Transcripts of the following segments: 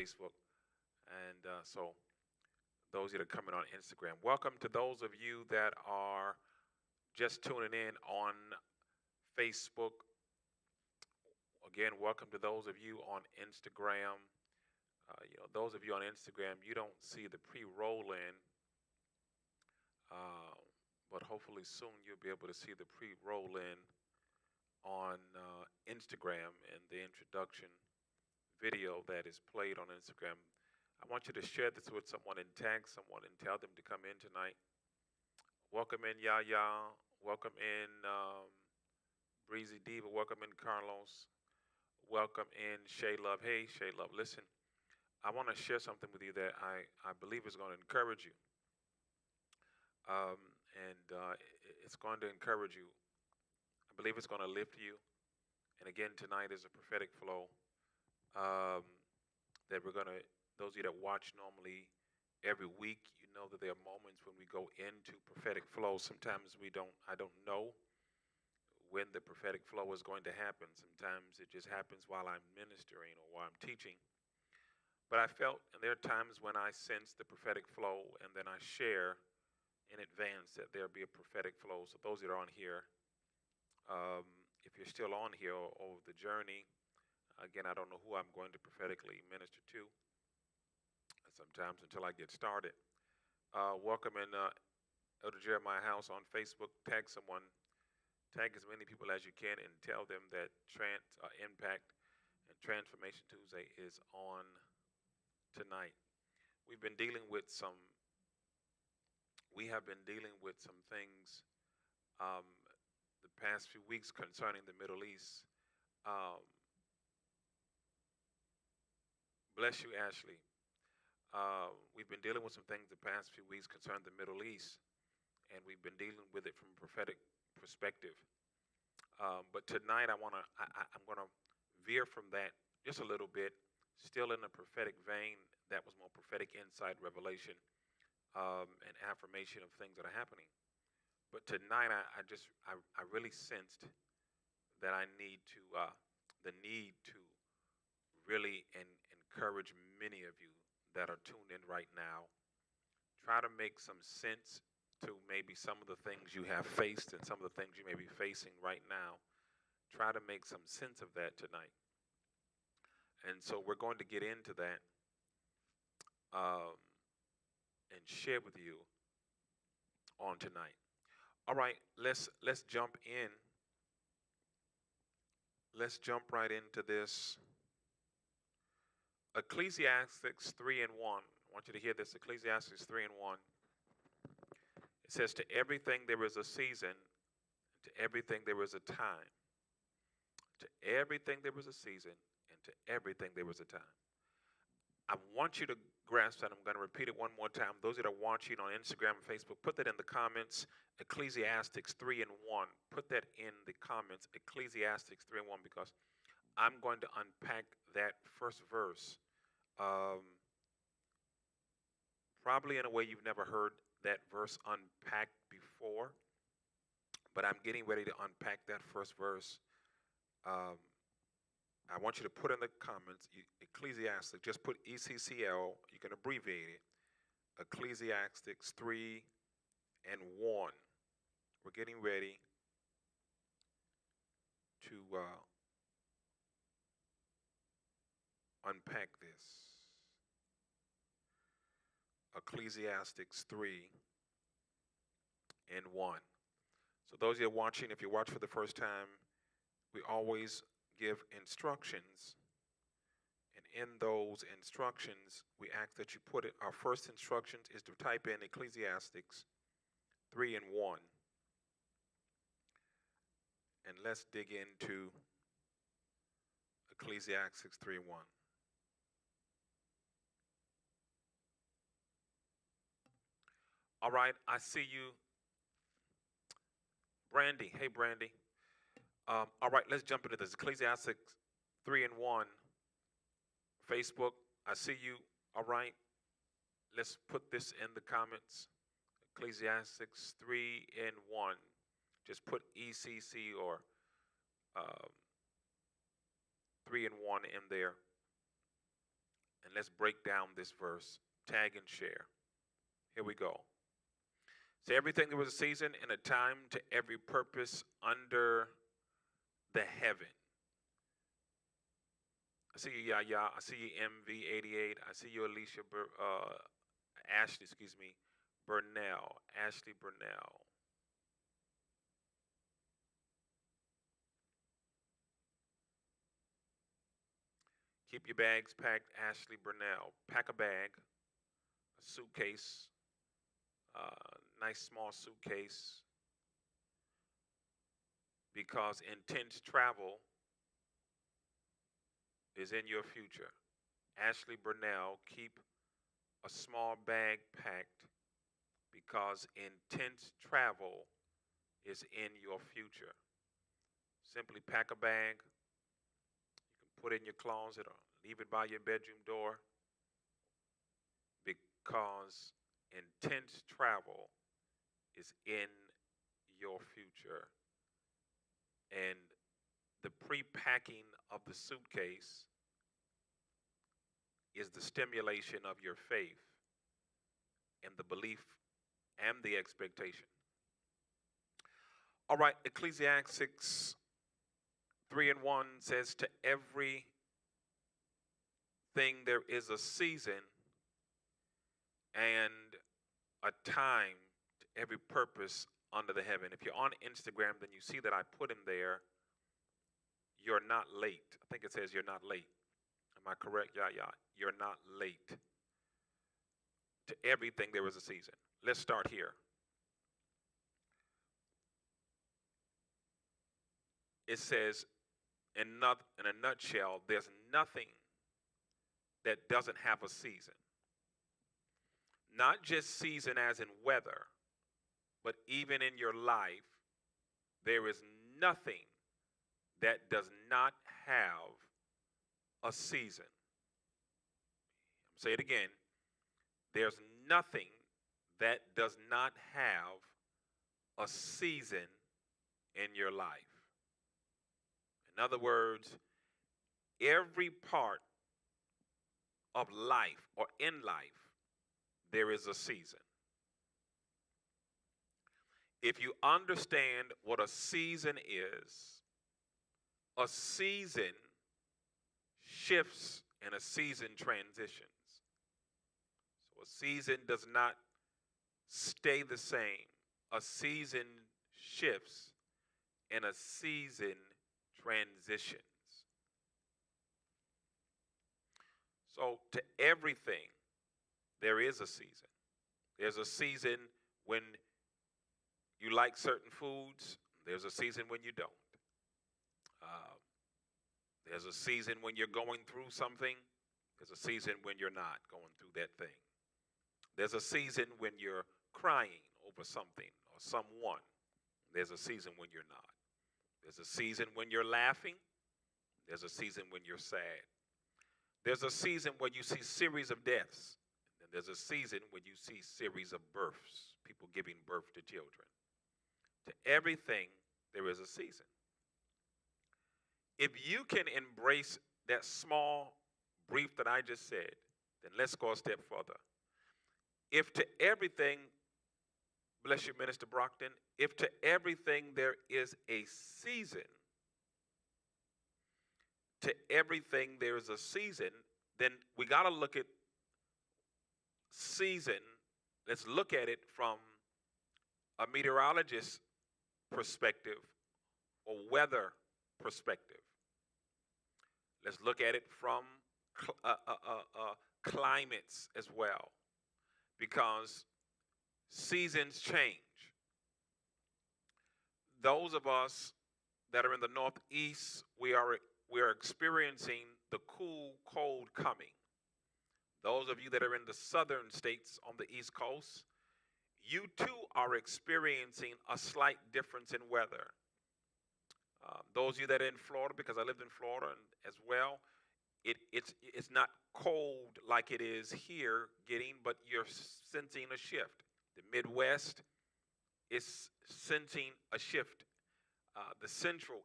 Facebook. And so those that are coming on Instagram, welcome to those of you that are just tuning in on Facebook. Again, welcome to those of you on Instagram. Those of you on Instagram, you don't see the pre-roll in, uh, but hopefully soon you'll be able to see the pre-roll in on Instagram and the introduction video that is played on Instagram. I want you to share this with someone and tag someone and tell them to come in tonight. Welcome in Yaya. Welcome in Breezy Diva. Welcome in Carlos. Welcome in Shay Love. Hey, Shay Love, listen, I want to share something with you that I believe is going to encourage you. And it's going to encourage you. I believe it's going to lift you. And again, tonight is a prophetic flow that we're going to, those of you that watch normally every week, you know that there are moments when we go into prophetic flow. Sometimes I don't know when the prophetic flow is going to happen. Sometimes it just happens while I'm ministering or while I'm teaching. But I felt, and there are times when I sense the prophetic flow and then I share in advance that there'll be a prophetic flow. So those that are on here, if you're still on here over the journey, again, I don't know who I'm going to prophetically minister to sometimes until I get started. Welcome in Elder Jeremiah House on Facebook. Tag someone, tag as many people as you can, and tell them that Impact and Transformation Tuesday is on tonight. We have been dealing with some things the past few weeks concerning the Middle East. Bless you, Ashley. We've been dealing with some things the past few weeks concerning the Middle East, and we've been dealing with it from a prophetic perspective. But tonight I'm going to veer from that just a little bit, still in a prophetic vein. That was more prophetic insight, revelation, and affirmation of things that are happening. But tonight I really sensed that I need to, the need to really encourage many of you that are tuned in right now. Try to make some sense to maybe some of the things you have faced and some of the things you may be facing right now. Try to make some sense of that tonight. And so we're going to get into that and share with you on tonight. All right, let's jump in. Let's jump right into this. Ecclesiastes 3:1. I want you to hear this. Ecclesiastes 3:1. It says, "To everything there is a season, to everything there is a time. To everything there is a season, and to everything there is a time." I want you to grasp that. I'm going to repeat it one more time. Those that are watching on Instagram and Facebook, put that in the comments. Ecclesiastes 3:1. Put that in the comments. Ecclesiastes 3:1, because I'm going to unpack that first verse, probably in a way you've never heard that verse unpacked before. But I'm getting ready to unpack that first verse. I want you to put in the comments, Ecclesiastes, just put ECCL, you can abbreviate it, Ecclesiastes 3:1. We're getting ready to unpack this. Ecclesiastes 3:1. So those of you watching, if you watch for the first time, we always give instructions, and in those instructions we ask that you put it, our first instructions is to type in Ecclesiastes 3:1, and let's dig into Ecclesiastes 3:1. All right, I see you, Brandy. Hey, Brandy. All right, let's jump into this. Ecclesiastes 3:1. Facebook, I see you. All right, let's put this in the comments. Ecclesiastes 3:1. Just put ECC or 3:1 in there, and And let's break down this verse. Tag and share. Here we go. To everything there was a season and a time to every purpose under the heaven. I see you, Yaya. I see you, MV88. I see you, Alicia. Ashley, excuse me, Burnell. Ashley Burnell. Keep your bags packed, Ashley Burnell. Pack a bag, a suitcase, nice small suitcase, because intense travel is in your future. Ashley Burnell, keep a small bag packed because intense travel is in your future. Simply pack a bag. You can put it in your closet or leave it by your bedroom door because intense travel is in your future. And the pre-packing of the suitcase is the stimulation of your faith and the belief and the expectation. All right, Ecclesiastes 3:1 says, to everything there is a season and a time to every purpose under the heaven. If you're on Instagram, then you see that I put in there, you're not late. I think it says you're not late. Am I correct? Yeah. You're not late. To everything there is a season. Let's start here. It says, in a nutshell, there's nothing that doesn't have a season. Not just season as in weather, but even in your life, there is nothing that does not have a season. Say it again. There's nothing that does not have a season in your life. In other words, every part of life or in life, there is a season. If you understand what a season is, a season shifts and a season transitions. So a season does not stay the same. A season shifts and a season transitions. So to everything, there is a season. There's a season when you like certain foods. There's a season when you don't. There's a season when you're going through something. There's a season when you're not going through that thing. There's a season when you're crying over something or someone. There's a season when you're not. There's a season when you're laughing. There's a season when you're sad. There's a season when you see series of deaths. And there's a season when you see series of births, people giving birth to children. To everything, there is a season. If you can embrace that small brief that I just said, then let's go a step further. If to everything, bless you, Minister Brockton, if to everything there is a season, to everything there is a season, then we got to look at season. Let's look at it from a meteorologist's perspective or weather perspective. Let's look at it from climates as well, because seasons change. Those of us that are in the Northeast, we are experiencing the cool, cold coming. Those of you that are in the southern states on the East Coast, you too are experiencing a slight difference in weather. Those of you that are in Florida, because I lived in Florida as well, it's not cold like it is here getting, but you're sensing a shift. The Midwest is sensing a shift. The Central,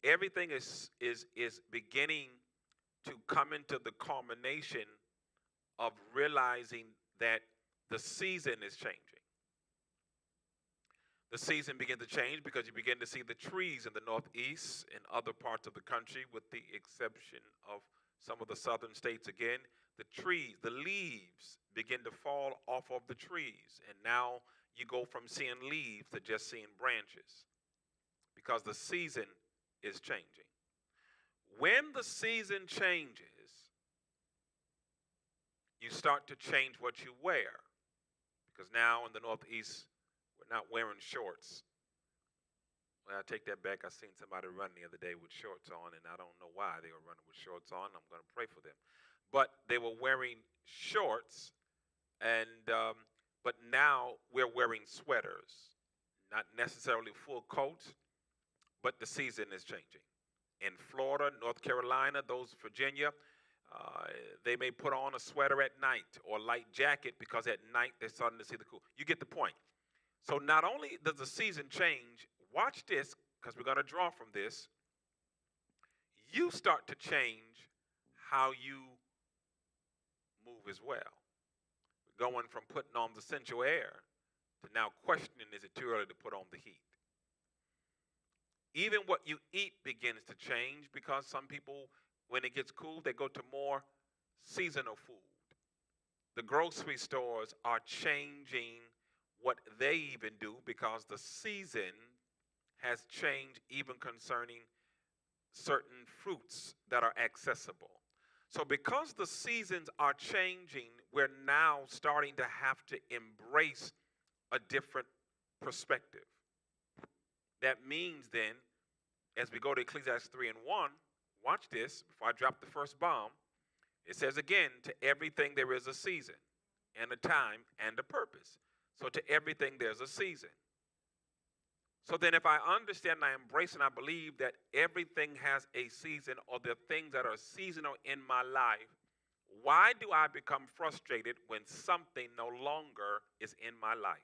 everything is beginning to come into the culmination of realizing that the season is changing. The season begins to change because you begin to see the trees in the northeast and other parts of the country, with the exception of some of the southern states again. The trees, the leaves begin to fall off of the trees. And now you go from seeing leaves to just seeing branches because the season is changing. When the season changes, you start to change what you wear. Because now in the Northeast, we're not wearing shorts. Well, I take that back. I seen somebody run the other day with shorts on, and I don't know why they were running with shorts on. I'm going to pray for them. But they were wearing shorts, and but now we're wearing sweaters. Not necessarily full coats, but the season is changing. In Florida, North Carolina, those Virginia, they may put on a sweater at night or a light jacket because at night they're starting to see the cool. You get the point. So not only does the season change, watch this because we're going to draw from this. You start to change how you move as well. Going from putting on the essential air to now questioning, is it too early to put on the heat? Even what you eat begins to change because some people, when it gets cool, they go to more seasonal food. The grocery stores are changing what they even do because the season has changed, even concerning certain fruits that are accessible. So because the seasons are changing, we're now starting to have to embrace a different perspective. That means then, as we go to Ecclesiastes 3 and 1, watch this, before I drop the first bomb, it says again, to everything there is a season, and a time, and a purpose. So to everything there's a season. So then if I understand and I embrace and I believe that everything has a season, or the things that are seasonal in my life, why do I become frustrated when something no longer is in my life?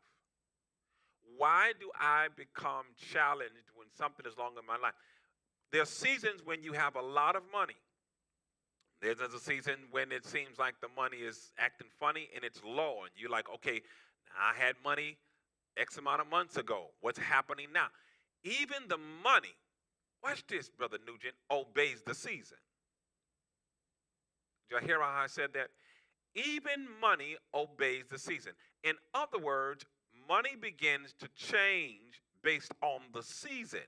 Why do I become challenged when something is longer in my life? There are seasons when you have a lot of money. There's a season when it seems like the money is acting funny and it's low. And you're like, okay, I had money X amount of months ago. What's happening now? Even the money, watch this, Brother Nugent, obeys the season. Did you hear how I said that? Even money obeys the season. In other words, money begins to change based on the season.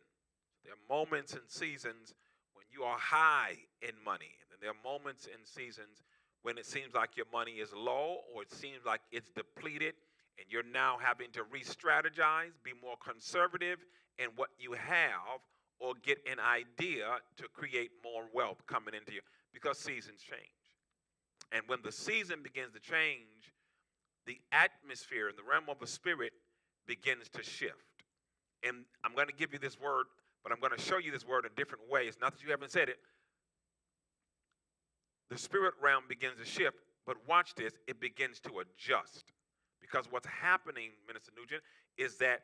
There are moments and seasons when you are high in money. And there are moments and seasons when it seems like your money is low, or it seems like it's depleted, and you're now having to re-strategize, be more conservative in what you have, or get an idea to create more wealth coming into you, because seasons change. And when the season begins to change, the atmosphere in the realm of the spirit begins to shift. And I'm going to give you this word, but I'm going to show you this word in a different way. It's not that you haven't said it. The spirit realm begins to shift, but watch this, it begins to adjust. Because what's happening, Minister Nugent, is that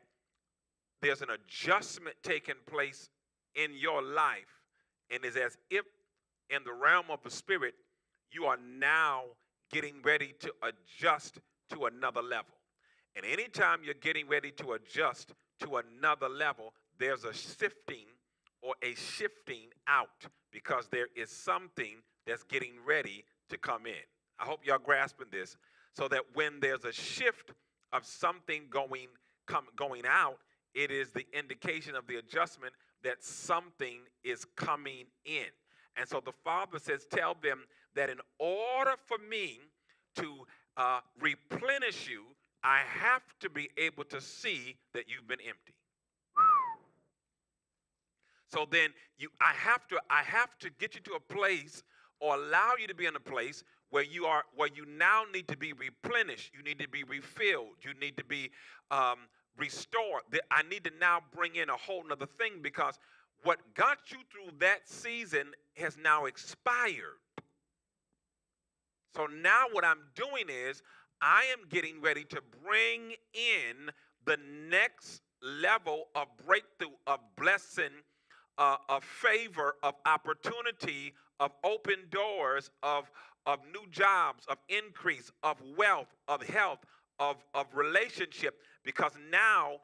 there's an adjustment taking place in your life, and it's as if in the realm of the spirit, you are now getting ready to adjust to another level. And anytime you're getting ready to adjust to another level, there's a sifting or a shifting out, because there is something that's getting ready to come in. I hope y'all grasping this, so that when there's a shift of something going out, it is the indication of the adjustment that something is coming in. And so the Father says, tell them that in order for me to replenish you, I have to be able to see that you've been empty. So then I have to get you to a place, or allow you to be in a place where you now need to be replenished. You need to be refilled. You need to be restored. I need to now bring in a whole nother thing, because what got you through that season has now expired. So now what I'm doing is I am getting ready to bring in the next level of breakthrough, of blessing, of favor, of opportunity, of open doors, of of new jobs, of increase, of wealth, of health, of relationship, because now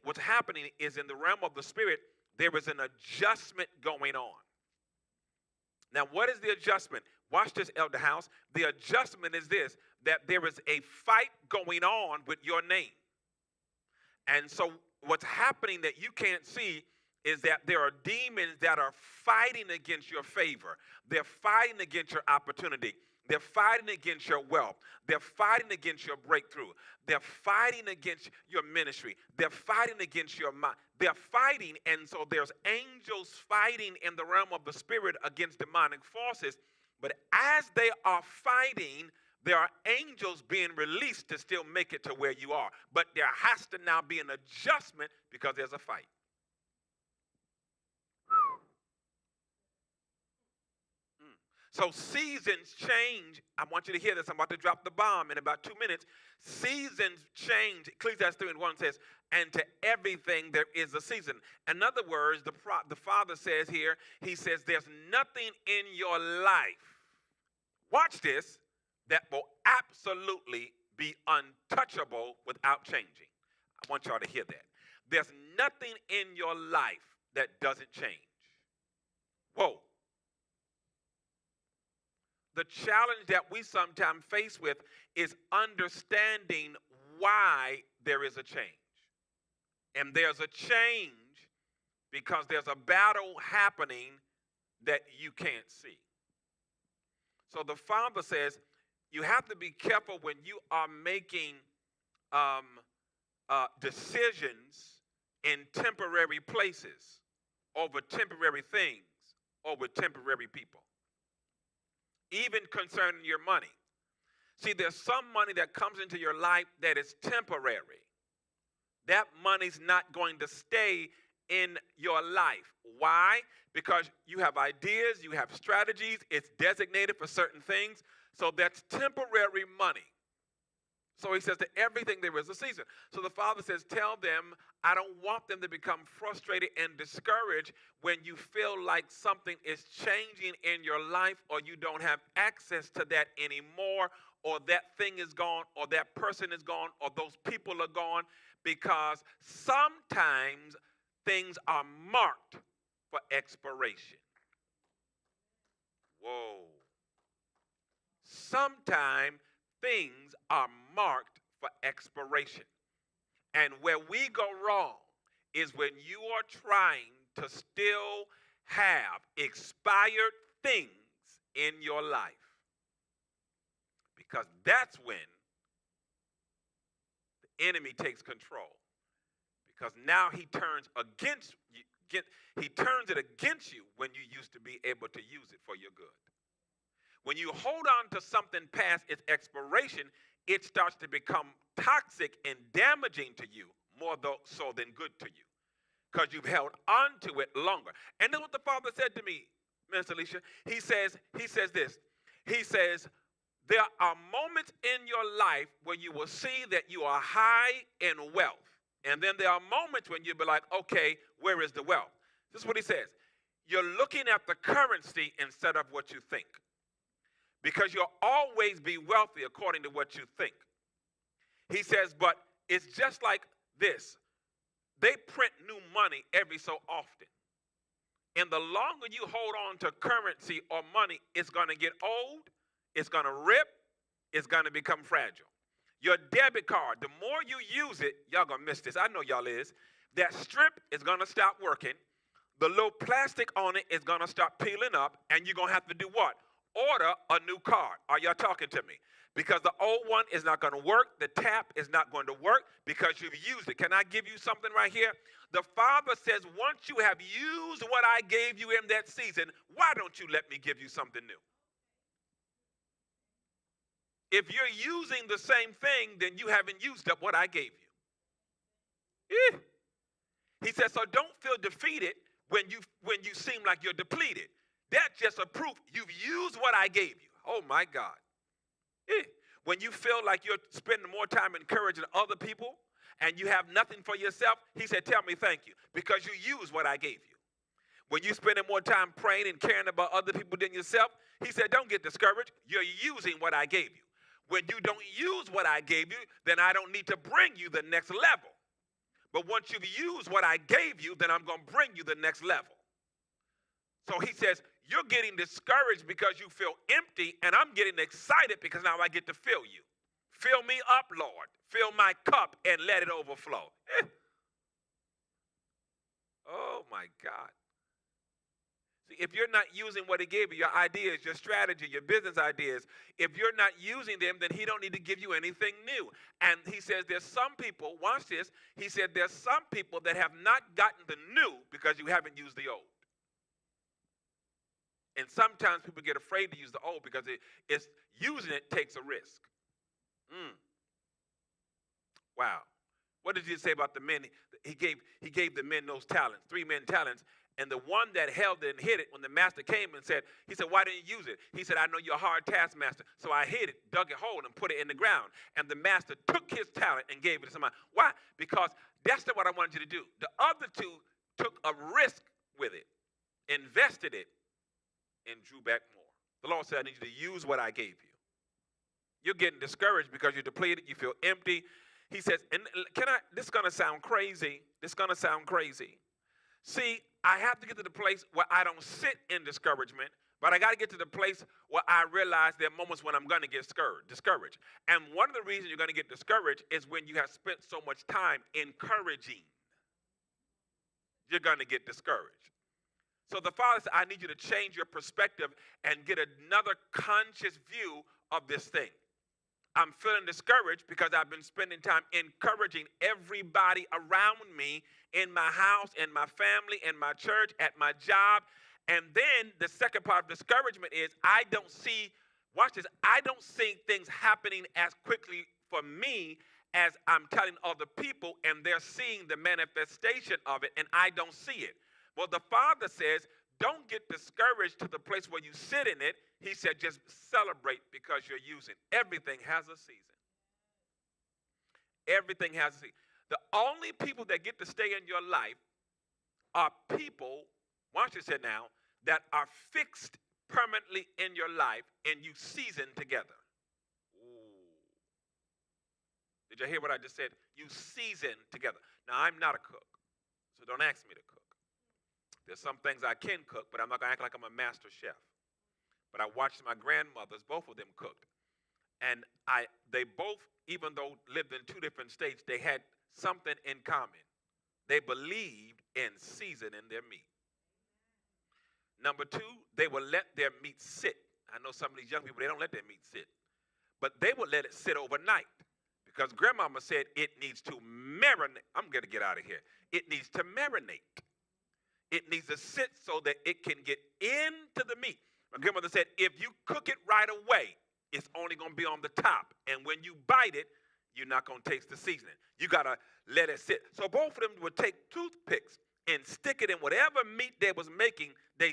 what's happening is in the realm of the spirit, there is an adjustment going on. Now, what is the adjustment? Watch this, Elder House. The adjustment is this, that there is a fight going on with your name. And so what's happening that you can't see is that there are demons that are fighting against your favor. They're fighting against your opportunity. They're fighting against your wealth. They're fighting against your breakthrough. They're fighting against your ministry. They're fighting against your mind. They're fighting, and so there's angels fighting in the realm of the spirit against demonic forces. But as they are fighting, there are angels being released to still make it to where you are. But there has to now be an adjustment because there's a fight. So seasons change. I want you to hear this. I'm about to drop the bomb in about 2 minutes. Seasons change. Ecclesiastes 3:1 says, and to everything there is a season. In other words, the Father says here, he says, there's nothing in your life, watch this, that will absolutely be untouchable without changing. I want y'all to hear that. There's nothing in your life that doesn't change. Whoa. The challenge that we sometimes face with is understanding why there is a change. And there's a change because there's a battle happening that you can't see. So the Father says you have to be careful when you are making decisions in temporary places, over temporary things, or with temporary people. Even concerning your money. See, there's some money that comes into your life that is temporary. That money's not going to stay in your life. Why? Because you have ideas, you have strategies, it's designated for certain things. So that's temporary money. So he says to everything there is a season. So the Father says, tell them, I don't want them to become frustrated and discouraged when you feel like something is changing in your life, or you don't have access to that anymore, or that thing is gone, or that person is gone, or those people are gone, because sometimes things are marked for expiration. Whoa. Sometimes things are marked for expiration. And where we go wrong is when you are trying to still have expired things in your life. Because that's when the enemy takes control. Because now he turns against you, he turns it against you when you used to be able to use it for your good. When you hold on to something past its expiration, it starts to become toxic and damaging to you more so than good to you, because you've held on to it longer. And then what the Father said to me, Minister Alicia, he says this. He says, there are moments in your life where you will see that you are high in wealth. And then there are moments when you'll be like, okay, where is the wealth? This is what he says. You're looking at the currency instead of what you think. Because you'll always be wealthy according to what you think. He says, but it's just like this. They print new money every so often. And the longer you hold on to currency or money, it's going to get old, it's going to rip, it's going to become fragile. Your debit card, the more you use it, y'all going to miss this. I know y'all is. That strip is going to stop working. The little plastic on it is going to start peeling up, and you're going to have to do what? Order a new card. Are y'all talking to me? Because the old one is not going to work. The tap is not going to work because you've used it. Can I give you something right here? The Father says, once you have used what I gave you in that season, why don't you let me give you something new? If you're using the same thing, then you haven't used up what I gave you. He says, so don't feel defeated when you seem like you're depleted. That's just a proof you've used what I gave you. Oh, my God. When you feel like you're spending more time encouraging other people and you have nothing for yourself, he said, tell me thank you, because you used what I gave you. When you're spending more time praying and caring about other people than yourself, he said, don't get discouraged. You're using what I gave you. When you don't use what I gave you, then I don't need to bring you the next level. But once you've used what I gave you, then I'm going to bring you the next level. So he says, you're getting discouraged because you feel empty, and I'm getting excited because now I get to fill you. Fill me up, Lord. Fill my cup and let it overflow. Oh, my God. See, if you're not using what he gave you, your ideas, your strategy, your business ideas, if you're not using them, then he don't need to give you anything new. And he says there's some people, watch this, he said there's some people that have not gotten the new because you haven't used the old. And sometimes people get afraid to use the old because it's using it takes a risk. Wow. What did he say about the men? He gave the men those talents, 3 men talents. And the one that held it and hid it, when the master came and said, he said, why didn't you use it? He said, I know you're a hard taskmaster. So I hid it, dug a hole, and put it in the ground. And the master took his talent and gave it to somebody. Why? Because that's not what I wanted you to do. The other 2 took a risk with it, invested it, and drew back more. The Lord said, I need you to use what I gave you. You're getting discouraged because you're depleted, you feel empty. He says, and this is going to sound crazy. See, I have to get to the place where I don't sit in discouragement, but I got to get to the place where I realize there are moments when I'm going to get discouraged. And one of the reasons you're going to get discouraged is when you have spent so much time encouraging. You're going to get discouraged. So the Father said, I need you to change your perspective and get another conscious view of this thing. I'm feeling discouraged because I've been spending time encouraging everybody around me in my house, in my family, in my church, at my job. And then the second part of discouragement is I don't see things happening as quickly for me as I'm telling other people, and they're seeing the manifestation of it, and I don't see it. Well, the Father says, don't get discouraged to the place where you sit in it. He said, just celebrate because you're using. Everything has a season. Everything has a season. The only people that get to stay in your life are people, watch this here now, that are fixed permanently in your life and you season together. Ooh. Did you hear what I just said? You season together. Now, I'm not a cook, so don't ask me to cook. There's some things I can cook, but I'm not going to act like I'm a master chef. But I watched my grandmothers, both of them cooked. And they both, even though lived in 2 different states, they had something in common. They believed in seasoning their meat. Number 2, they would let their meat sit. I know some of these young people, they don't let their meat sit. But they would let it sit overnight. Because grandmama said it needs to marinate. I'm going to get out of here. It needs to marinate. It needs to sit so that it can get into the meat. My grandmother said, if you cook it right away, it's only going to be on the top. And when you bite it, you're not going to taste the seasoning. You got to let it sit. So both of them would take toothpicks and stick it in whatever meat they was making. They